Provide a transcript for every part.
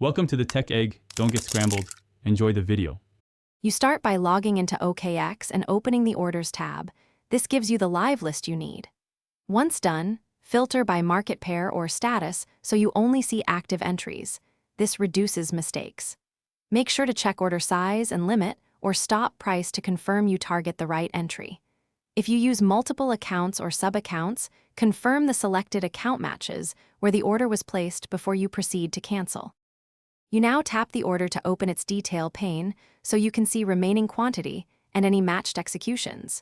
Welcome to the Tech Egg. Don't get scrambled. Enjoy the video. You start by logging into OKX and opening the Orders tab. This gives you the live list you need. Once done, filter by market pair or status so you only see active entries. This reduces mistakes. Make sure to check order size and limit or stop price to confirm you target the right entry. If you use multiple accounts or sub-accounts, confirm the selected account matches where the order was placed before you proceed to cancel. You now tap the order to open its detail pane so you can see remaining quantity and any matched executions.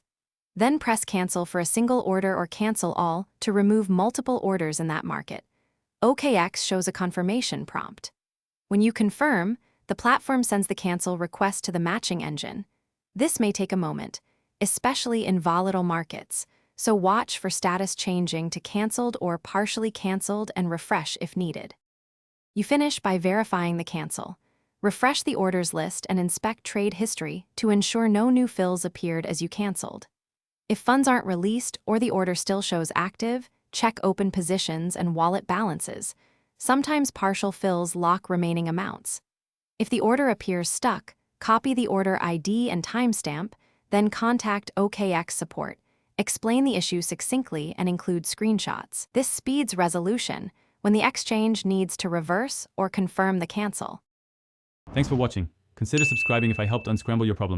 Then press cancel for a single order or cancel all to remove multiple orders in that market. OKX shows a confirmation prompt. When you confirm, the platform sends the cancel request to the matching engine. This may take a moment, especially in volatile markets, so watch for status changing to canceled or partially canceled and refresh if needed. You finish by verifying the cancel. Refresh the orders list and inspect trade history to ensure no new fills appeared as you canceled. If funds aren't released or the order still shows active, check open positions and wallet balances. Sometimes partial fills lock remaining amounts. If the order appears stuck, copy the order ID and timestamp, then contact OKX support. Explain the issue succinctly and include screenshots. This speeds resolution when the exchange needs to reverse or confirm the cancel. Thanks for watching. Consider subscribing if I helped unscramble your problems.